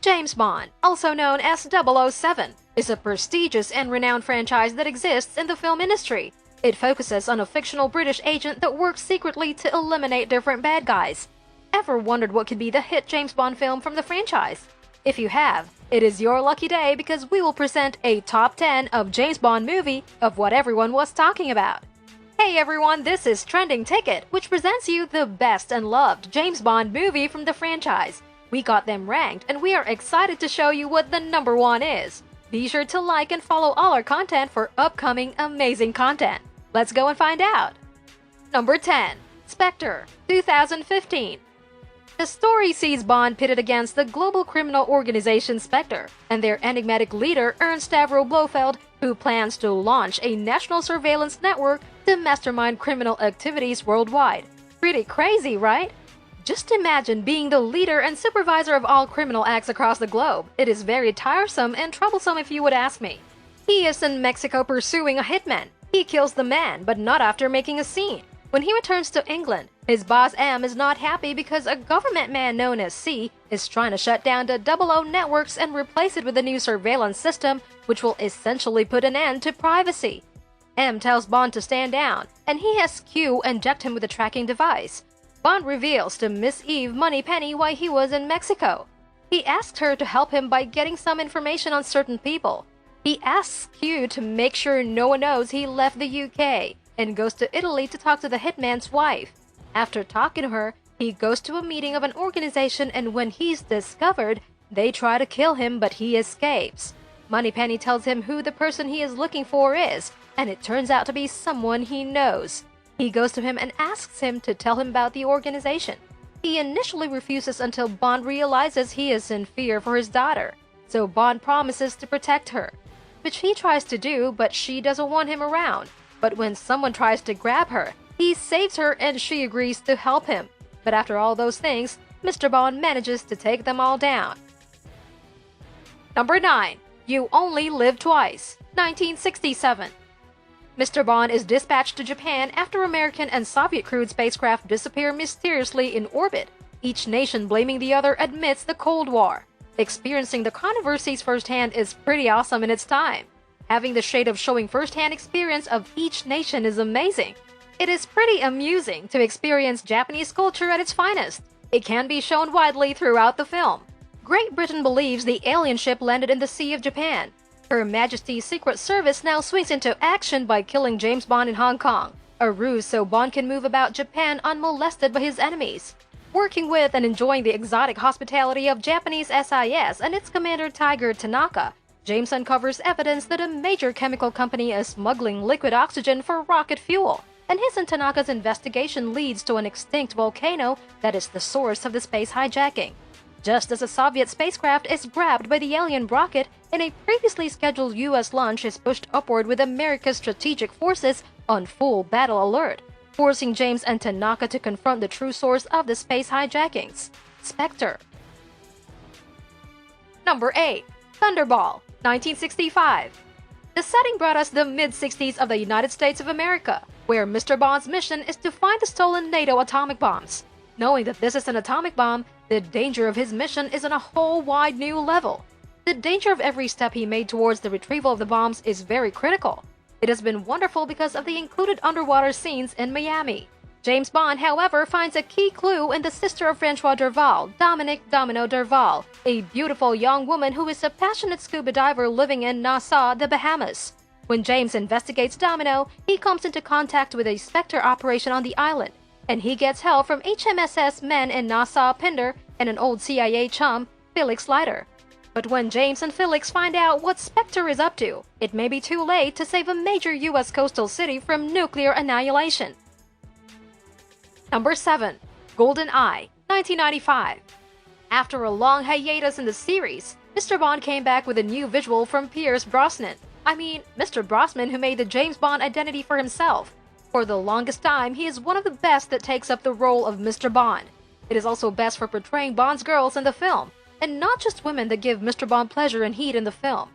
James Bond, also known as 007, is a prestigious and renowned franchise that exists in the film industry. It focuses on a fictional British agent that works secretly to eliminate different bad guys. Ever wondered what could be the hit James Bond film from the franchise? If you have, it is your lucky day because we will present a top 10 of James Bond movie of what everyone was talking about. Hey everyone, this is Trending Ticket, which presents you the best and loved James Bond movie from the franchise. We got them ranked, and we are excited to show you what the number one is. Be sure to like and follow all our content for upcoming amazing content. Let's go and find out. Number 10. Spectre, 2015. The story sees Bond pitted against the global criminal organization Spectre and their enigmatic leader Ernst Stavro Blofeld, who plans to launch a national surveillance network to mastermind criminal activities worldwide. Pretty crazy, right? Just imagine being the leader and supervisor of all criminal acts across the globe. It is very tiresome and troublesome if you would ask me. He is in Mexico pursuing a hitman. He kills the man, but not after making a scene. When he returns to England, his boss M is not happy because a government man known as C is trying to shut down the 00 networks and replace it with a new surveillance system which will essentially put an end to privacy. M tells Bond to stand down, and he has Q inject him with a tracking device. Bond reveals to Miss Eve Moneypenny why he was in Mexico. He asks her to help him by getting some information on certain people. He asks Q to make sure no one knows he left the UK, and goes to Italy to talk to the hitman's wife. After talking to her, he goes to a meeting of an organization, and when he's discovered, they try to kill him, but he escapes. Moneypenny tells him who the person he is looking for is, and it turns out to be someone he knows. He goes to him and asks him to tell him about the organization. He initially refuses until Bond realizes he is in fear for his daughter, so Bond promises to protect her, which he tries to do, but she doesn't want him around. But when someone tries to grab her, he saves her and she agrees to help him. But after all those things, Mr. Bond manages to take them all down. Number 9. You Only Live Twice, 1967. Mr. Bond is dispatched to Japan after American and Soviet crewed spacecraft disappear mysteriously in orbit, each nation blaming the other amidst the Cold War. Experiencing the controversies firsthand is pretty awesome in its time. Having the shade of showing firsthand experience of each nation is amazing. It is pretty amusing to experience Japanese culture at its finest. It can be shown widely throughout the film. Great Britain believes the alien ship landed in the Sea of Japan. Her Majesty's Secret Service now swings into action by killing James Bond in Hong Kong, a ruse so Bond can move about Japan unmolested by his enemies. Working with and enjoying the exotic hospitality of Japanese SIS and its commander Tiger Tanaka, James uncovers evidence that a major chemical company is smuggling liquid oxygen for rocket fuel, and his and Tanaka's investigation leads to an extinct volcano that is the source of the space hijacking. Just as a Soviet spacecraft is grabbed by the alien rocket, and a previously scheduled US launch is pushed upward with America's strategic forces on full battle alert, forcing James and Tanaka to confront the true source of the space hijackings, Spectre. Number 8. Thunderball, 1965. The setting brought us the mid-60s of the United States of America, where Mr. Bond's mission is to find the stolen NATO atomic bombs. Knowing that this is an atomic bomb, the danger of his mission is on a whole wide new level. The danger of every step he made towards the retrieval of the bombs is very critical. It has been wonderful because of the included underwater scenes in Miami. James Bond, however, finds a key clue in the sister of Francois Derval, Dominique Domino Derval, a beautiful young woman who is a passionate scuba diver living in Nassau, the Bahamas. When James investigates Domino, he comes into contact with a Spectre operation on the island, and he gets help from HMSS men in Nassau Pinder and an old CIA chum, Felix Leiter. But when James and Felix find out what Spectre is up to, it may be too late to save a major US coastal city from nuclear annihilation. Number 7. GoldenEye, 1995. After a long hiatus in the series, Mr. Bond came back with a new visual from Pierce Brosnan. Mr. Brosnan, who made the James Bond identity for himself. For the longest time, he is one of the best that takes up the role of Mr. Bond. It is also best for portraying Bond's girls in the film, and not just women that give Mr. Bond pleasure and heat in the film.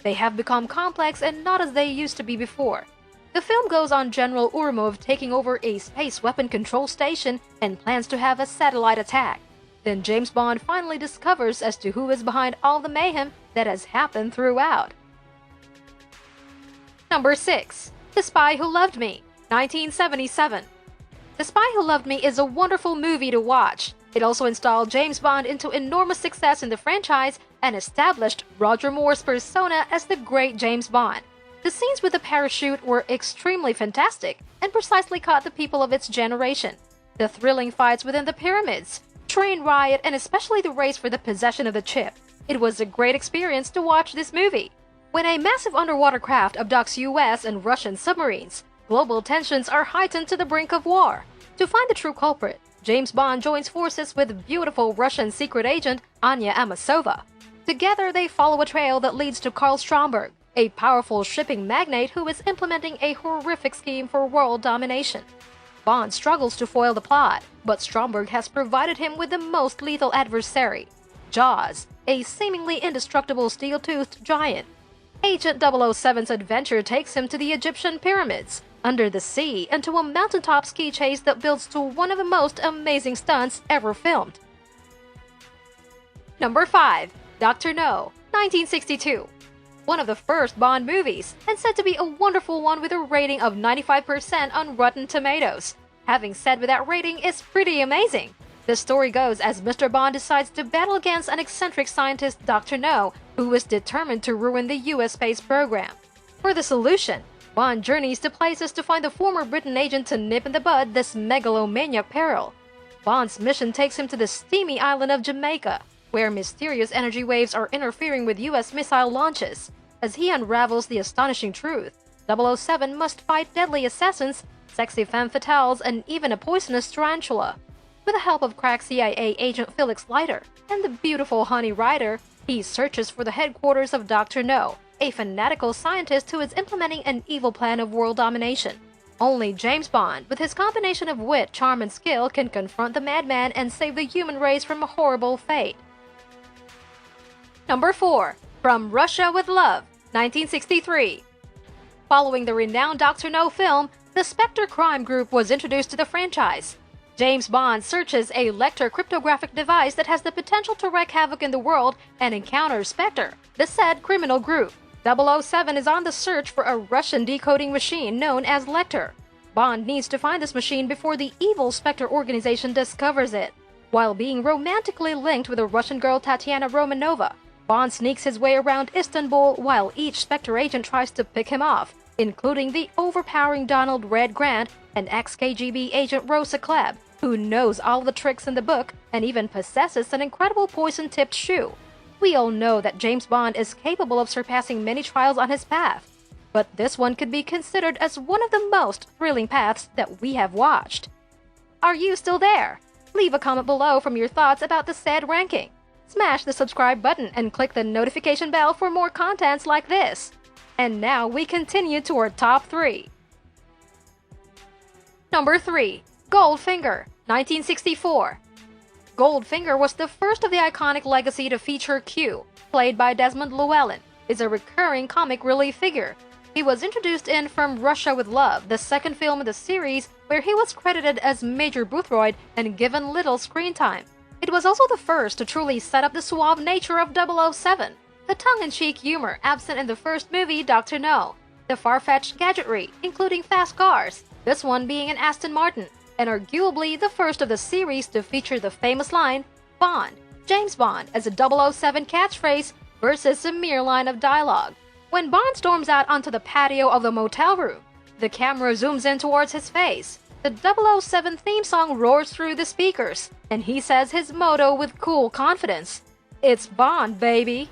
They have become complex and not as they used to be before. The film goes on General Urmov taking over a space weapon control station and plans to have a satellite attack. Then James Bond finally discovers as to who is behind all the mayhem that has happened throughout. Number 6. The Spy Who Loved Me, 1977. The Spy Who Loved Me is a wonderful movie to watch. It also installed James Bond into enormous success in the franchise and established Roger Moore's persona as the great James Bond. The scenes with the parachute were extremely fantastic and precisely caught the people of its generation. The thrilling fights within the pyramids, train riot, and especially the race for the possession of the chip. It was a great experience to watch this movie. When a massive underwater craft abducts US and Russian submarines, global tensions are heightened to the brink of war. To find the true culprit, James Bond joins forces with beautiful Russian secret agent Anya Amasova. Together, they follow a trail that leads to Karl Stromberg, a powerful shipping magnate who is implementing a horrific scheme for world domination. Bond struggles to foil the plot, but Stromberg has provided him with the most lethal adversary, Jaws, a seemingly indestructible steel-toothed giant. Agent 007's adventure takes him to the Egyptian pyramids, under the sea, and to a mountaintop ski chase that builds to one of the most amazing stunts ever filmed. Number 5. Dr. No, 1962. One of the first Bond movies, and said to be a wonderful one with a rating of 95% on Rotten Tomatoes. Having said with that rating is pretty amazing. The story goes as Mr. Bond decides to battle against an eccentric scientist, Dr. No, who is determined to ruin the US space program. For the solution, Bond journeys to places to find the former Britain agent to nip in the bud this megalomaniac peril. Bond's mission takes him to the steamy island of Jamaica, where mysterious energy waves are interfering with US missile launches. As he unravels the astonishing truth, 007 must fight deadly assassins, sexy femme fatales, and even a poisonous tarantula. With the help of crack CIA agent Felix Leiter and the beautiful Honey Rider, he searches for the headquarters of Dr. No, a fanatical scientist who is implementing an evil plan of world domination. Only James Bond, with his combination of wit, charm, and skill, can confront the madman and save the human race from a horrible fate. Number 4. From Russia with Love, 1963. Following the renowned Dr. No film, the Spectre crime group was introduced to the franchise. James Bond searches a Lecter cryptographic device that has the potential to wreak havoc in the world and encounters Spectre, the said criminal group. 007 is on the search for a Russian decoding machine known as Lecter. Bond needs to find this machine before the evil Spectre organization discovers it. While being romantically linked with a Russian girl Tatiana Romanova, Bond sneaks his way around Istanbul while each Spectre agent tries to pick him off, including the overpowering Donald Red Grant and ex-KGB agent Rosa Klebb, who knows all the tricks in the book and even possesses an incredible poison-tipped shoe. We all know that James Bond is capable of surpassing many trials on his path, but this one could be considered as one of the most thrilling paths that we have watched. Are you still there? Leave a comment below from your thoughts about the said ranking. Smash the subscribe button and click the notification bell for more contents like this. And now we continue to our top 3. Number 3. Goldfinger, 1964. Goldfinger was the first of the iconic legacy to feature Q, played by Desmond Llewellyn, is a recurring comic relief figure. He was introduced in From Russia with Love, the second film in the series, where he was credited as Major Boothroyd and given little screen time. It was also the first to truly set up the suave nature of 007, the tongue-in-cheek humor absent in the first movie, Dr. No, the far-fetched gadgetry, including fast cars, this one being an Aston Martin, and arguably the first of the series to feature the famous line, Bond, James Bond, as a 007 catchphrase versus a mere line of dialogue. When Bond storms out onto the patio of the motel room, the camera zooms in towards his face. The 007 theme song roars through the speakers, and he says his motto with cool confidence, "It's Bond, baby."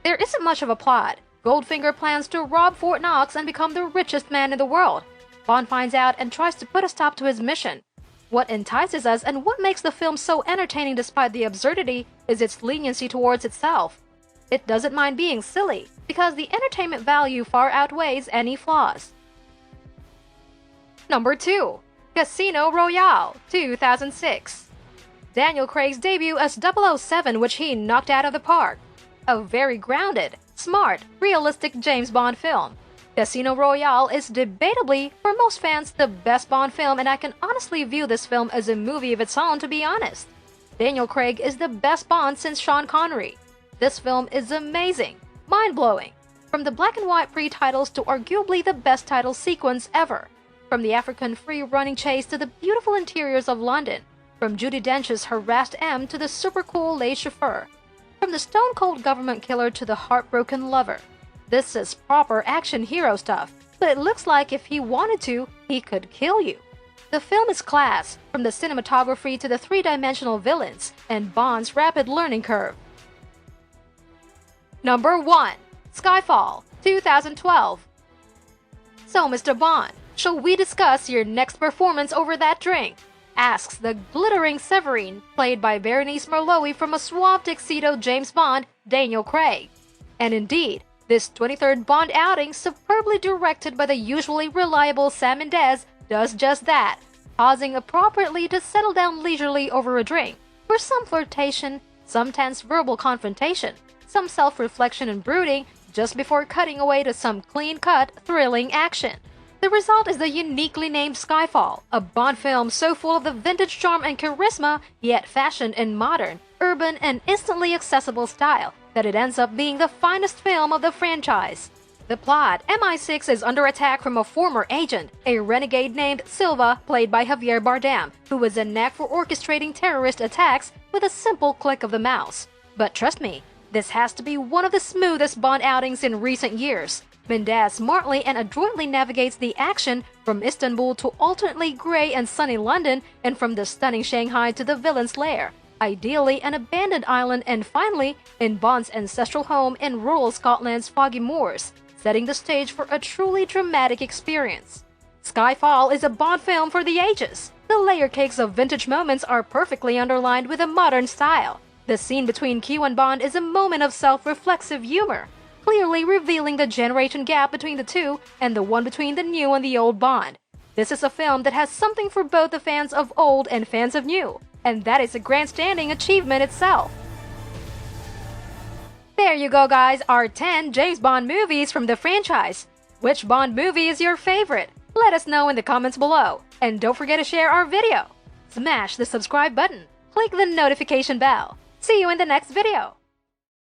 There isn't much of a plot. Goldfinger plans to rob Fort Knox and become the richest man in the world. Bond finds out and tries to put a stop to his mission. What entices us and what makes the film so entertaining despite the absurdity is its leniency towards itself. It doesn't mind being silly, because the entertainment value far outweighs any flaws. Number 2. Casino Royale, 2006. Daniel Craig's debut as 007, which he knocked out of the park. A very grounded, smart, realistic James Bond film. Casino Royale is debatably, for most fans, the best Bond film, and I can honestly view this film as a movie of its own, to be honest. Daniel Craig is the best Bond since Sean Connery. This film is amazing, mind-blowing. From the black and white pre-titles to arguably the best title sequence ever. From the African free-running chase to the beautiful interiors of London. From Judi Dench's harassed M to the super cool lay chauffeur. From the stone-cold government killer to the heartbroken lover. This is proper action hero stuff, but it looks like if he wanted to, he could kill you. The film is class, from the cinematography to the three-dimensional villains and Bond's rapid learning curve. Number 1. Skyfall, 2012. So, Mr. Bond, shall we discuss your next performance over that drink? Asks the glittering Severine, played by Berenice Merlowy from a suave tuxedo James Bond, Daniel Craig. And indeed, this 23rd Bond outing, superbly directed by the usually reliable Sam Mendes, does just that, pausing appropriately to settle down leisurely over a drink, for some flirtation, some tense verbal confrontation, some self-reflection and brooding, just before cutting away to some clean-cut, thrilling action. The result is the uniquely named Skyfall, a Bond film so full of the vintage charm and charisma, yet fashioned in modern, urban, and instantly accessible style, that it ends up being the finest film of the franchise. The plot: MI6 is under attack from a former agent, a renegade named Silva, played by Javier Bardem, who has a knack for orchestrating terrorist attacks with a simple click of the mouse. But trust me, this has to be one of the smoothest Bond outings in recent years. Mendes smartly and adroitly navigates the action from Istanbul to alternately grey and sunny London, and from the stunning Shanghai to the villain's lair, ideally an abandoned island, and finally in Bond's ancestral home in rural Scotland's foggy moors, setting the stage for a truly dramatic experience. Skyfall is a Bond film for the ages. The layer cakes of vintage moments are perfectly underlined with a modern style. The scene between Q and Bond is a moment of self-reflexive humor, clearly revealing the generation gap between the two and the one between the new and the old Bond. This is a film that has something for both the fans of old and fans of new, and that is a grandstanding achievement itself. There you go, guys, our 10 James Bond movies from the franchise. Which Bond movie is your favorite? Let us know in the comments below. And don't forget to share our video. Smash the subscribe button. Click the notification bell. See you in the next video.